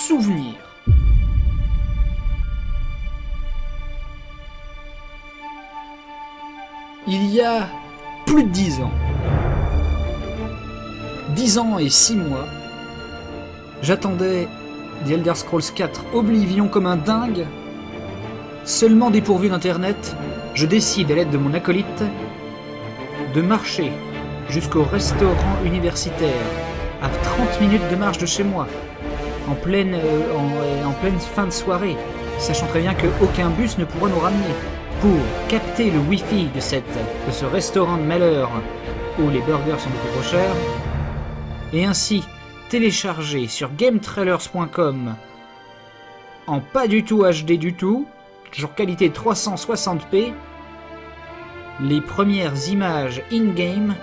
souvenir. Il y a plus de 10 ans. 10 ans et 6 mois. J'attendais The Elder Scrolls 4 Oblivion comme un dingue. Seulement dépourvu d'internet, je décide à l'aide de mon acolyte de marcher jusqu'au restaurant universitaire à 30 minutes de marche de chez moi, en pleine fin de soirée, sachant très bien qu'aucun bus ne pourra nous ramener, pour capter le wifi de ce restaurant de malheur où les burgers sont beaucoup trop chers, et ainsi télécharger sur gametrailers.com en pas du tout HD du tout, toujours qualité 360p, les premières images in-game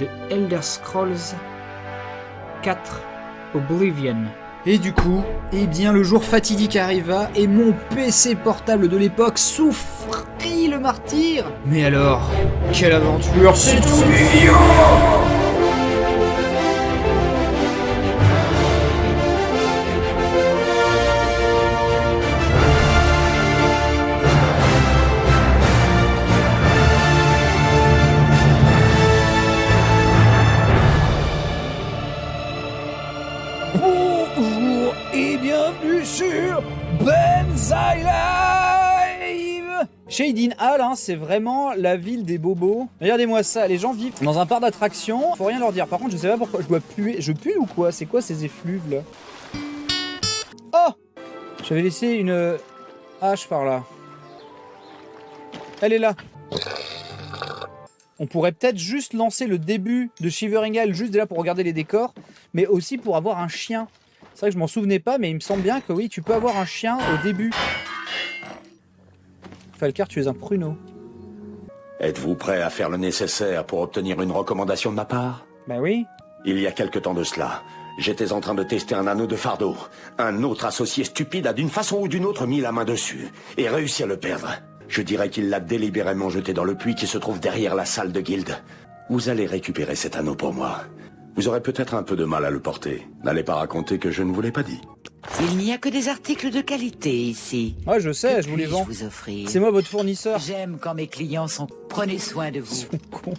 de Elder Scrolls 4 Oblivion. Et du coup, eh bien le jour fatidique arriva et mon PC portable de l'époque souffrit le martyre. Mais alors, quelle aventure, c'est Oblivion! Bonjour et bienvenue sur Benzaï Live. Shading Hall, hein, c'est vraiment la ville des bobos. Regardez-moi ça, les gens vivent dans un parc d'attractions. Faut rien leur dire. Par contre, je sais pas pourquoi je dois puer. Je pue ou quoi? C'est quoi ces effluves là? Oh! J'avais laissé une hache par là. Elle est là. On pourrait peut-être juste lancer le début de Shivering Isle juste déjà pour regarder les décors, mais aussi pour avoir un chien. C'est vrai que je m'en souvenais pas, mais il me semble bien que oui, tu peux avoir un chien au début. Falcar, tu es un pruneau. Êtes-vous prêt à faire le nécessaire pour obtenir une recommandation de ma part? Bah oui. Il y a quelque temps de cela, j'étais en train de tester un anneau de fardeau. Un autre associé stupide a d'une façon ou d'une autre mis la main dessus et réussi à le perdre. Je dirais qu'il l'a délibérément jeté dans le puits qui se trouve derrière la salle de guilde. Vous allez récupérer cet anneau pour moi. Vous aurez peut-être un peu de mal à le porter. N'allez pas raconter que je ne vous l'ai pas dit. Il n'y a que des articles de qualité ici. Ouais, je sais, je vous les vends. Vous offrir. C'est moi votre fournisseur. J'aime quand mes clients sont... Prenez soin de vous. Ils sont cons.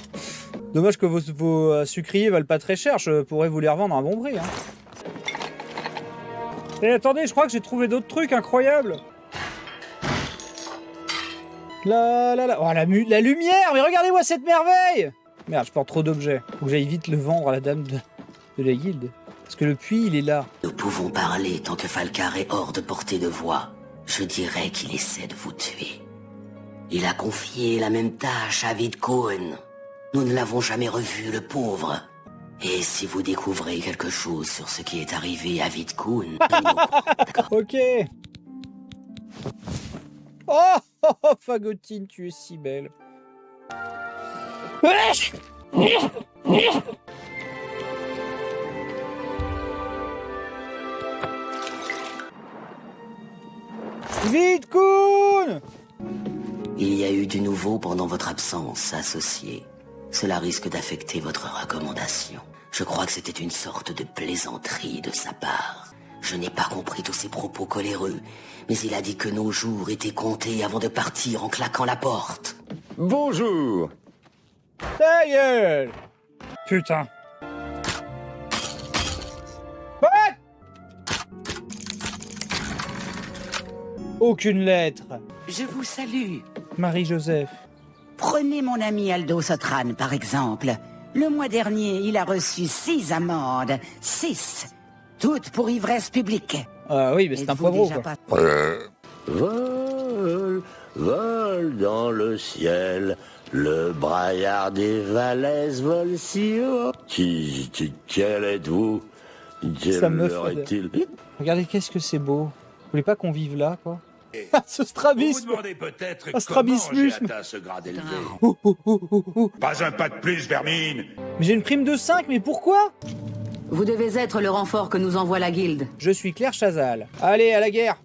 Dommage que vos sucriers valent pas très cher. Je pourrais vous les revendre à un bon prix. Hein. Et attendez, je crois que j'ai trouvé d'autres trucs incroyables. Oh, la lumière. Mais regardez-moi cette merveille. Merde, je porte trop d'objets. Faut que j'aille vite le vendre à la dame de la guilde. Parce que le puits, il est là. Nous pouvons parler tant que Falcar est hors de portée de voix. Je dirais qu'il essaie de vous tuer. Il a confié la même tâche à Vidkun. Nous ne l'avons jamais revu, le pauvre. Et si vous découvrez quelque chose sur ce qui est arrivé à Vidkun... Ok. Oh, Fagotine, tu es si belle. Vidkun! Il y a eu du nouveau pendant votre absence, associé. Cela risque d'affecter votre recommandation. Je crois que c'était une sorte de plaisanterie de sa part. Je n'ai pas compris tous ses propos coléreux, mais il a dit que nos jours étaient comptés avant de partir en claquant la porte. Bonjour. Ta gueule! Putain. What? Aucune lettre. Je vous salue. Marie-Joseph. Prenez mon ami Aldo Sotran, par exemple. Le mois dernier, il a reçu 6 amendes. 6. Toutes pour ivresse publique. Ah oui, mais c'est un poivreau, quoi. Vol, vol dans le ciel, le braillard des falaises vole si haut. Quel êtes-vous? Ça me Quelle heure fait... est-il? Regardez, qu'est-ce que c'est beau. Vous voulez pas qu'on vive là, quoi? Ce strabisme! Vous demandez peut-être Un comment strabismus. j'ai atteint ce grade élevé. Oh. Pas un pas de plus, vermine. Mais j'ai une prime de 5, mais pourquoi? Vous devez être le renfort que nous envoie la guilde. Je suis Claire Chazal. Allez, à la guerre!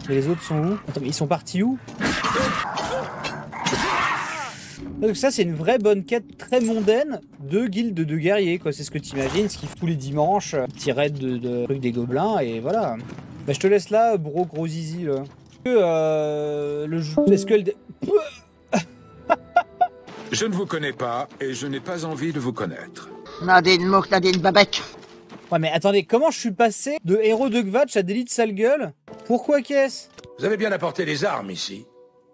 Et les autres sont où? Attends, mais ils sont partis où? Donc ça, c'est une vraie bonne quête très mondaine de guilde de guerriers, quoi. C'est ce que t'imagines, ce qu'ils font tous les dimanches, petit raid de trucs des gobelins, et voilà. Bah, je te laisse là, gros zizi, là. Le jeu... Est-ce que Je ne vous connais pas et je n'ai pas envie de vous connaître. Nadine Mouk, Nadine Babek. Ouais, mais attendez, comment je suis passé de héros de Gvatch à délit de sale gueule? Pourquoi qu'est-ce? Vous avez bien apporté les armes ici.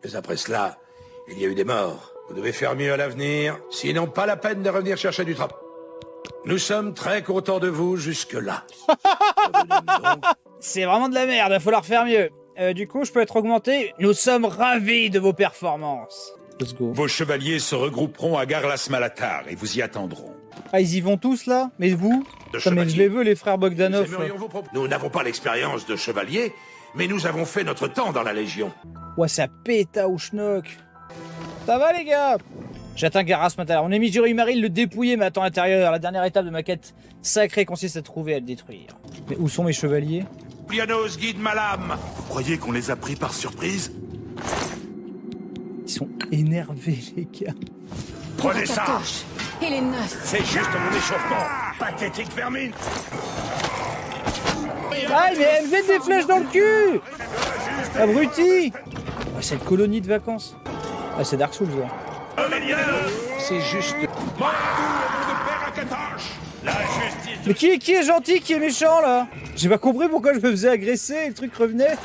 Mais après cela, il y a eu des morts. Vous devez faire mieux à l'avenir, sinon pas la peine de revenir chercher du travail. Nous sommes très contents de vous jusque-là. C'est vraiment de la merde, il va falloir faire mieux. Du coup, je peux être augmenté. Nous sommes ravis de vos performances. Let's go. Vos chevaliers se regrouperont à Garlas Malatar et vous y attendront. Ah, ils y vont tous là? Mais vous? Mais je les veux, les frères Bogdanov. Nous n'avons pas l'expérience de chevalier, mais nous avons fait notre temps dans la Légion. Ouais, ça péta ou schnock. Ça va les gars? J'atteins Garras Malatar. On est mis Umaril le dépouiller, mais attends à l'intérieur. La dernière étape de ma quête sacrée consiste à trouver et à le détruire. Mais où sont mes chevaliers? Plianos guide ma lame. Vous croyez qu'on les a pris par surprise? Ils sont énervés les gars. Prenez ça. Il est neuf. C'est juste mon échauffement. Pathétique vermine. Ah, mais elle me met des flèches dans le cul! Abruti! Ouais, cette colonie de vacances. Ah, c'est Dark Souls, là. C'est juste... Mais qui est gentil, qui est méchant, là? J'ai pas compris pourquoi je me faisais agresser et le truc revenait.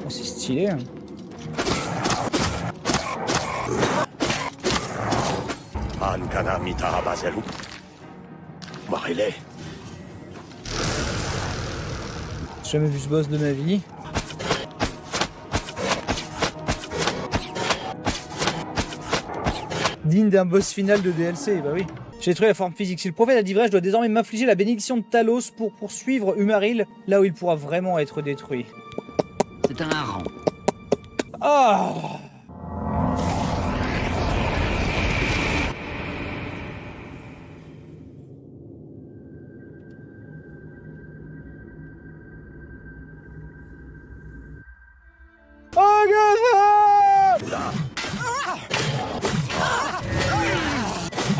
Oh, c'est stylé, hein. Ankana Mitara Bazelou. Marilé. J'ai jamais vu ce boss de ma vie. Digne d'un boss final de DLC, bah oui. J'ai détruit la forme physique. Si le prophète a dit vrai, je dois désormais m'infliger la bénédiction de Talos pour poursuivre Umaril là où il pourra vraiment être détruit. C'est un hareng. Ah!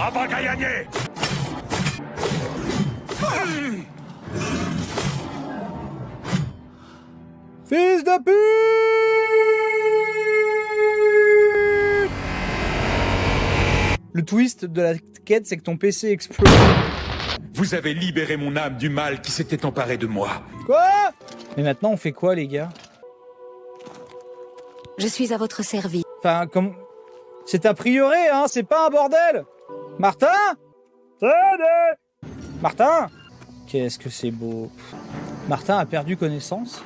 Abagayane. Fils de pute! Le twist de la quête, c'est que ton PC explose. Vous avez libéré mon âme du mal qui s'était emparé de moi. Quoi? Mais maintenant, on fait quoi, les gars? Je suis à votre service. Enfin, comme... C'est un prieuré, hein? C'est pas un bordel! Martin? Salut! Martin? Qu'est-ce que c'est beau. Martin a perdu connaissance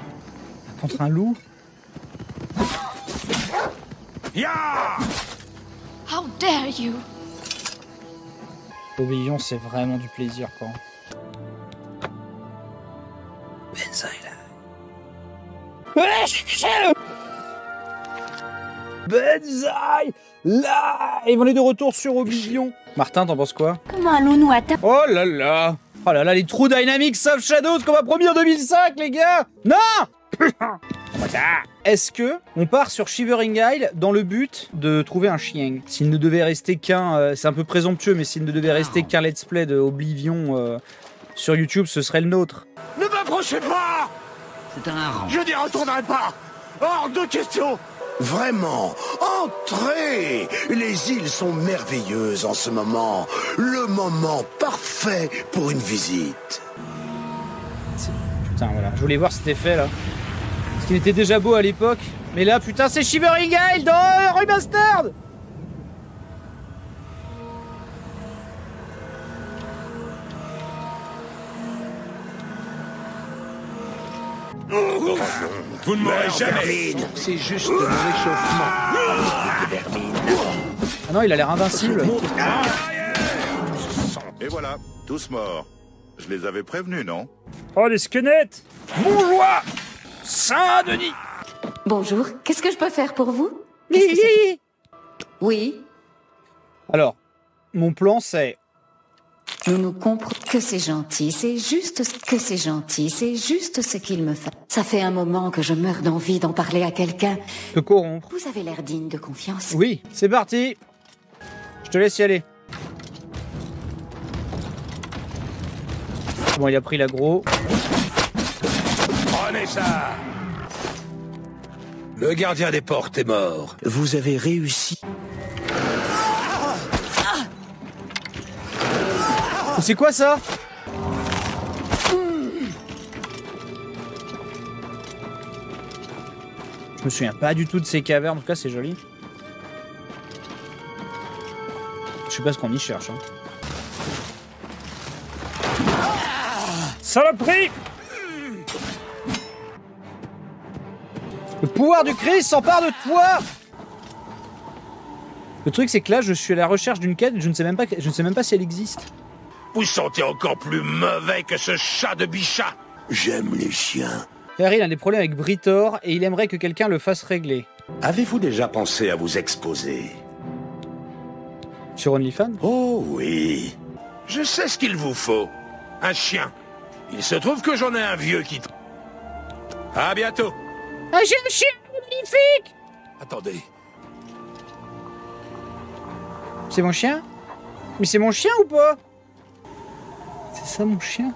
contre un loup. Ya! How dare you! L'obédion, c'est vraiment du plaisir, quoi. Benzaï, Benzaï, là! Et on est de retour sur Oblivion. Martin, t'en penses quoi? Comment allons-nous atteindre? Oh là là! Oh là là, les trous Dynamics of Shadows qu'on m'a promis en 2005, les gars! Non! Est-ce que on part sur Shivering Isle dans le but de trouver un chien? S'il ne devait rester qu'un... c'est un peu présomptueux, mais s'il ne devait rester qu'un let's play de Oblivion sur YouTube, ce serait le nôtre. Ne m'approchez pas! C'est un hareng. Je n'y retournerai pas! Hors de question! Vraiment, entrez! Les îles sont merveilleuses en ce moment. Le moment parfait pour une visite. Putain, voilà. Je voulais voir cet effet, là. Parce qu'il était déjà beau à l'époque. Mais là, putain, c'est Shivering Isle dans Remastered! Vous ne m'aurez jamais. C'est juste mon échauffement. Ah non, il a l'air invincible. Et voilà, tous morts. Je les avais prévenus, non? Oh, les squelettes! Bourgeois! Saint-Denis! Bonjour, qu'est-ce que je peux faire pour vous? Oui. Alors, mon plan c'est... Nous nous comprenons que c'est gentil, c'est juste ce que c'est gentil, c'est juste ce qu'il me fait. Ça fait un moment que je meurs d'envie d'en parler à quelqu'un. Te corrompre. Vous avez l'air digne de confiance. Oui, c'est parti. Je te laisse y aller. Bon, il a pris l'aggro. Prenez ça! Le gardien des portes est mort. Vous avez réussi. C'est quoi ça? Je me souviens pas du tout de ces cavernes, en tout cas c'est joli. Je sais pas ce qu'on y cherche. Hein. Saloperie! Le pouvoir du Christ s'empare de toi! Le truc c'est que là je suis à la recherche d'une quête, je ne sais même pas si elle existe. Vous sentez encore plus mauvais que ce chat de Bichat. J'aime les chiens. Harry il a des problèmes avec Britor et il aimerait que quelqu'un le fasse régler. Avez-vous déjà pensé à vous exposer? Sur OnlyFans? Oh oui. Je sais ce qu'il vous faut. Un chien. Il se trouve que j'en ai un vieux qui... À bientôt. Ah, j'ai un chien magnifique! Attendez. C'est mon chien? Mais c'est mon chien ou pas? C'est ça mon chien?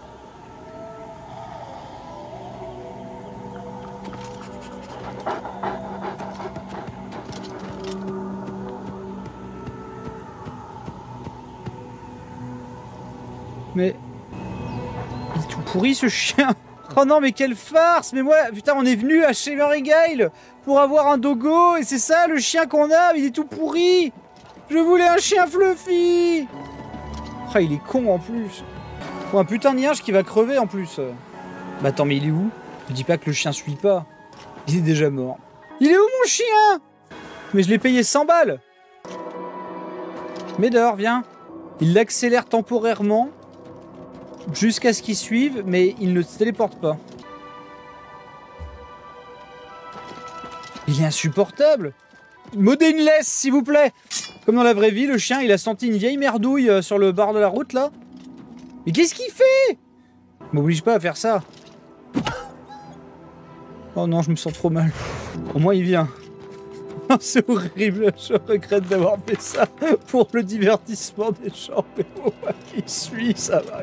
Mais... il est tout pourri ce chien! Oh non mais quelle farce! Mais moi, putain on est venu à chez Merigale pour avoir un dogo et c'est ça le chien qu'on a, il est tout pourri! Je voulais un chien fluffy! Ah il est con en plus! Faut un putain de niage qui va crever en plus! Bah attends mais il est où? Je dis pas que le chien suit pas. Il est déjà mort. Il est où mon chien? Mais je l'ai payé 100 balles! Médor, viens! Il l'accélère temporairement jusqu'à ce qu'il suive, mais il ne se téléporte pas. Il est insupportable! Modez une laisse, s'il vous plaît! Comme dans la vraie vie, le chien, il a senti une vieille merdouille sur le bord de la route, là. Mais qu'est-ce qu'il fait? M'oblige pas à faire ça. Oh non, je me sens trop mal. Au moins, il vient. C'est horrible, je regrette d'avoir fait ça pour le divertissement des gens. Mais oh, il suit, ça va.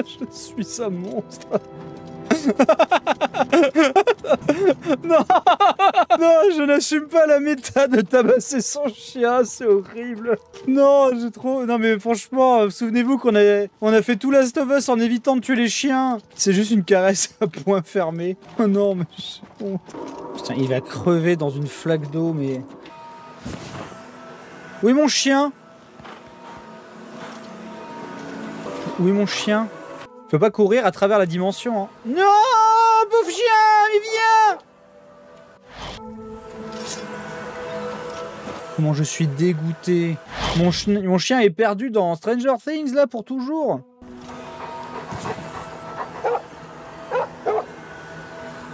Je suis un monstre. Non, non, je n'assume pas la méta de tabasser son chien, c'est horrible. Non, j'ai trop... Non mais franchement, souvenez-vous qu'on a fait tout Last of Us en évitant de tuer les chiens. C'est juste une caresse à point fermé. Oh non, mais j'ai honte. Putain, il va crever dans une flaque d'eau, mais... Où est mon chien? Où est mon chien? Je peux pas courir à travers la dimension. Hein. Non, pauvre chien, il vient. Comment je suis dégoûté. Mon chien est perdu dans Stranger Things, là, pour toujours.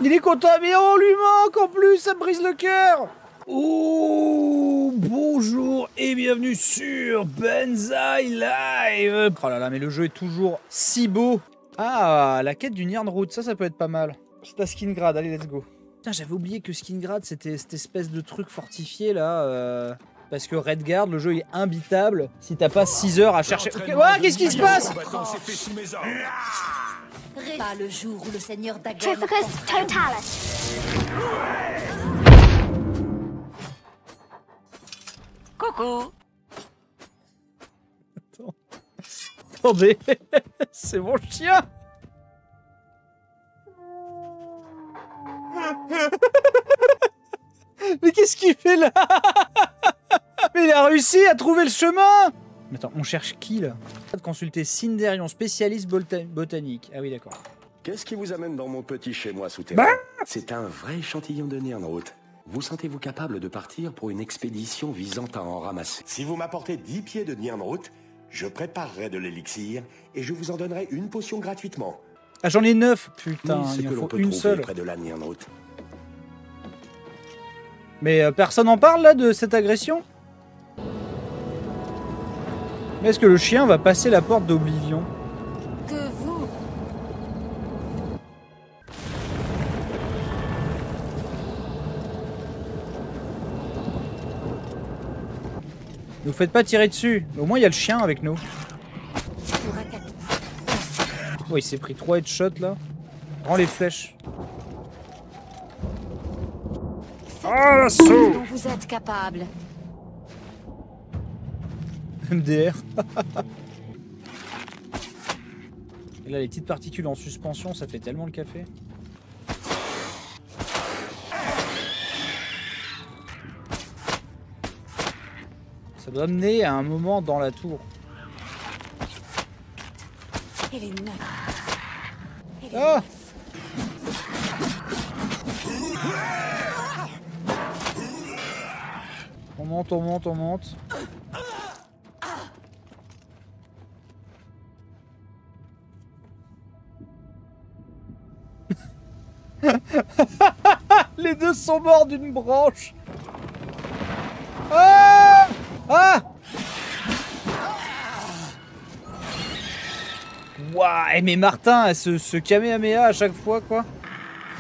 Il est content, mais on lui manque en plus, ça me brise le cœur. Oh, bonjour et bienvenue sur Banzai Live. Oh là là, mais le jeu est toujours si beau. Ah, la quête du Nirnroot, ça peut être pas mal. C'est à Skingrad, allez, let's go. Putain, j'avais oublié que Skingrad, c'était cette espèce de truc fortifié, là. Parce que Redguard, le jeu est imbitable si t'as pas 6 heures à chercher... Ouais, qu'est-ce qui se passe? Pas le jour où le seigneur Dagon... Trifocus Totalis. Coucou. Attendez, c'est mon chien. Mais qu'est-ce qu'il fait là? Mais il a réussi à trouver le chemin. Mais attends, on cherche qui là? Consulter Cindérion, spécialiste botanique. Ah oui, d'accord. Qu'est-ce qui vous amène dans mon petit chez-moi souterrain? Bah C'est un vrai échantillon de Nirnroot. Vous sentez-vous capable de partir pour une expédition visant à en ramasser? Si vous m'apportez 10 pieds de Nirnroot, je préparerai de l'élixir et je vous en donnerai une potion gratuitement. Ah, j'en ai 9, putain, Oui, il que en l'on faut peut une trouver seule. près de la Nirnroot. Mais personne en parle là de cette agression? Est-ce que le chien va passer la porte d'Oblivion? Que vous... Ne vous faites pas tirer dessus. Au moins, il y a le chien avec nous. Oh, il s'est pris 3 headshots là. Rends les flèches. Ah, l'assaut! dont vous êtes capable. MDR. Et là, les petites particules en suspension, ça fait tellement le café. Ça doit mener à un moment dans la tour. Ah! On monte, on monte, on monte. Les deux sont morts d'une branche. Ah! Ah! Ouah, mais Martin, ce Kamehameha à chaque fois, quoi.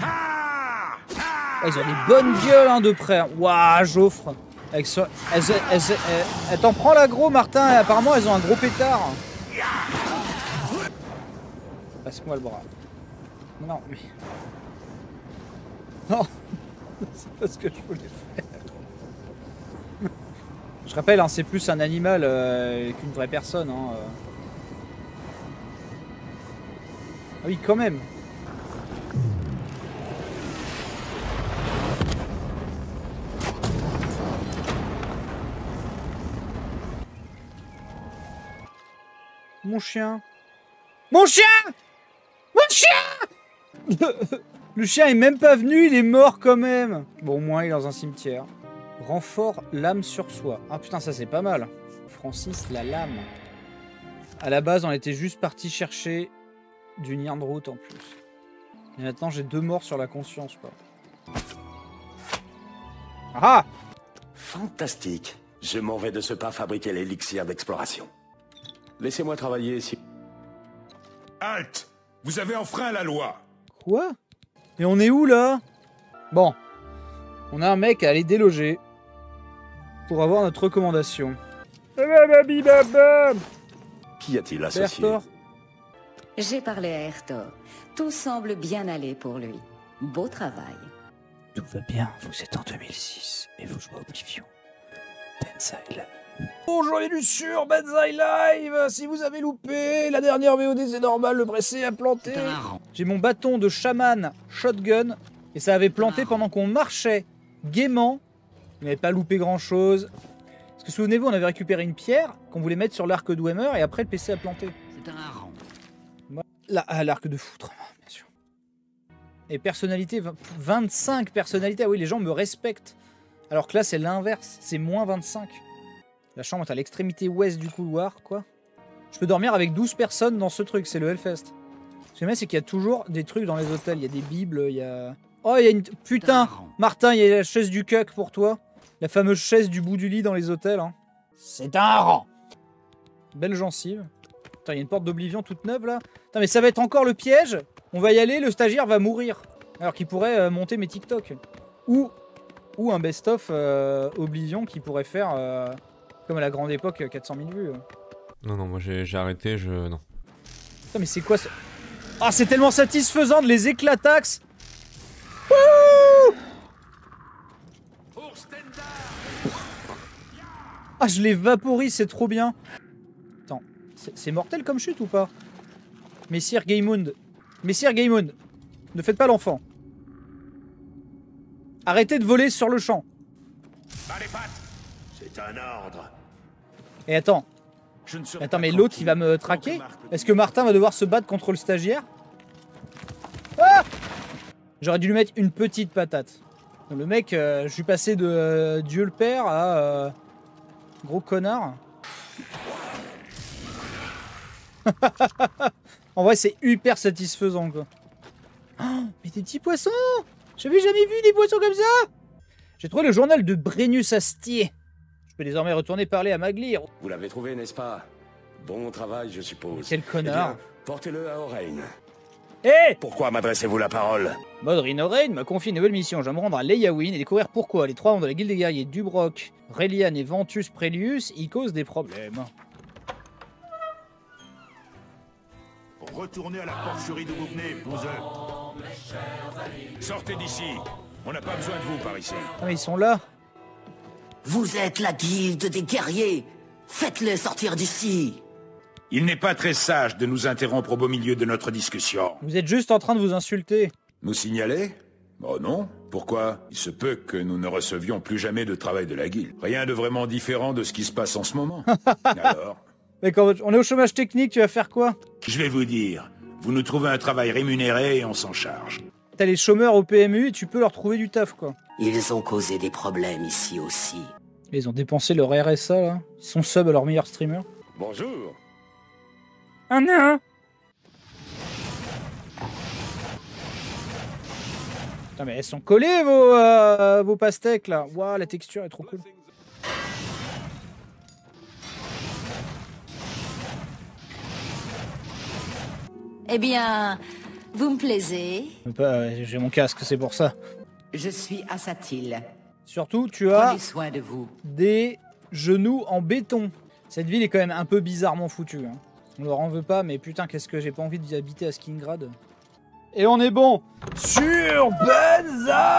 Ah, ils ont des bonnes gueules, hein, de près. Ouah, Joffre. Avec ça, elle t'en prend l'aggro, Martin. Et apparemment, elles ont un gros pétard. Passe-moi le bras. Non, mais... Non, c'est pas ce que je voulais faire. Je rappelle, hein, c'est plus un animal qu'une vraie personne. Hein. Ah oui, quand même. Mon chien. Mon chien! Mon chien! Le chien est même pas venu, il est mort quand même. Bon, au moins il est dans un cimetière. Renfort lame sur soi. Ah putain, ça c'est pas mal. Francis, la lame. À la base, on était juste parti chercher du Niandrout en plus. Et maintenant, j'ai 2 morts sur la conscience, quoi. Ah! Fantastique. Je m'en vais de ce pas fabriquer l'élixir d'exploration. Laissez-moi travailler ici. Halte! Vous avez enfreint la loi! Quoi? Et on est où, là? Bon. On a un mec à aller déloger. Pour avoir notre recommandation. Qui a-t-il associé? J'ai parlé à Ertor. Tout semble bien aller pour lui. Beau travail. Tout va bien, vous êtes en 2006 et vous jouez à Oblivion. Benzaï Live. Bonjour les lussures, Benzaï Live. Si vous avez loupé la dernière VOD, c'est normal, le pressé a planté. J'ai mon bâton de chaman shotgun et ça avait planté pendant qu'on marchait gaiement. On n'avait pas loupé grand chose. Parce que souvenez-vous, on avait récupéré une pierre qu'on voulait mettre sur l'arc d'Whammer et après le PC a planté. C'est un rang. L'arc de foutre, bien sûr. Et personnalité, 25 personnalités. Ah oui, les gens me respectent. Alors que là, c'est l'inverse. C'est moins 25. La chambre est à l'extrémité ouest du couloir, quoi. Je peux dormir avec 12 personnes dans ce truc. C'est le Hellfest. Ce que j'aime, c'est qu'il y a toujours des trucs dans les hôtels. Il y a des bibles, il y a... Oh, il y a une... Putain, Martin, il y a la chaise du cuck pour toi. La fameuse chaise du bout du lit dans les hôtels. Hein. C'est un rang. Belle gencive. Putain, il y a une porte d'Oblivion toute neuve, là. Putain, mais ça va être encore le piège. On va y aller, le stagiaire va mourir. Alors qu'il pourrait monter mes TikTok. Ou un best-of Oblivion qui pourrait faire, comme à la grande époque, 400 000 vues. Non, moi j'ai arrêté, non. Putain, mais c'est quoi ça? Ah, c'est tellement satisfaisant de les éclatax. Ah, je les vaporise, c'est trop bien. Attends, c'est mortel comme chute ou pas? Messire Gaimund. Messire Gaimund, ne faites pas l'enfant. Arrêtez de voler sur le champ. C'est un ordre. Et attends. Attends, mais l'autre, il va me traquer? Est-ce que Martin va devoir se battre contre le stagiaire? Ah! J'aurais dû lui mettre une petite patate. Donc, le mec, je suis passé de Dieu le Père à gros connard. En vrai, c'est hyper satisfaisant, quoi. Oh, mais des petits poissons! J'avais jamais vu des poissons comme ça! J'ai trouvé le journal de Brennus Astier. Je peux désormais retourner parler à Maglir. Vous l'avez trouvé, n'est-ce pas? Bon travail, je suppose. Quel connard. Eh bien, portez-le à Orein. Hé Pourquoi m'adressez-vous la parole? Modrin Orein m'a confié une nouvelle mission. Je vais me rendre à Leyawiin et découvrir pourquoi les 3 membres de la guilde des guerriers Dubroc, Relian et Ventus Prelius y causent des problèmes. Retournez à la porcherie d'où vous venez, bouseux. Sortez d'ici. On n'a pas besoin de vous par ici. Ah mais ils sont là. Vous êtes la guilde des guerriers. Faites-les sortir d'ici. Il n'est pas très sage de nous interrompre au beau milieu de notre discussion. Vous êtes juste en train de vous insulter. Nous signaler? Oh non. Pourquoi? Il se peut que nous ne recevions plus jamais de travail de la guilde. Rien de vraiment différent de ce qui se passe en ce moment. Alors? Mais quand on est au chômage technique, tu vas faire quoi? Je vais vous dire. Vous nous trouvez un travail rémunéré et on s'en charge. T'as les chômeurs au PMU et tu peux leur trouver du taf, quoi. Ils ont causé des problèmes ici aussi. Ils ont dépensé leur RSA, là. Ils sont sub à leur meilleur streamer. Bonjour. Un nain. Putain, mais elles sont collées, vos pastèques, là. Waouh, la texture est trop cool. Eh bien, vous me plaisez. J'ai mon casque, c'est pour ça. Je suis Assatil. Surtout, tu as Prenez soin de vous. des genoux en béton. Cette ville est quand même un peu bizarrement foutue. Hein. On leur en veut pas, mais putain, qu'est-ce que j'ai pas envie d'y habiter à Skingrad. Et on est bon sur Benza.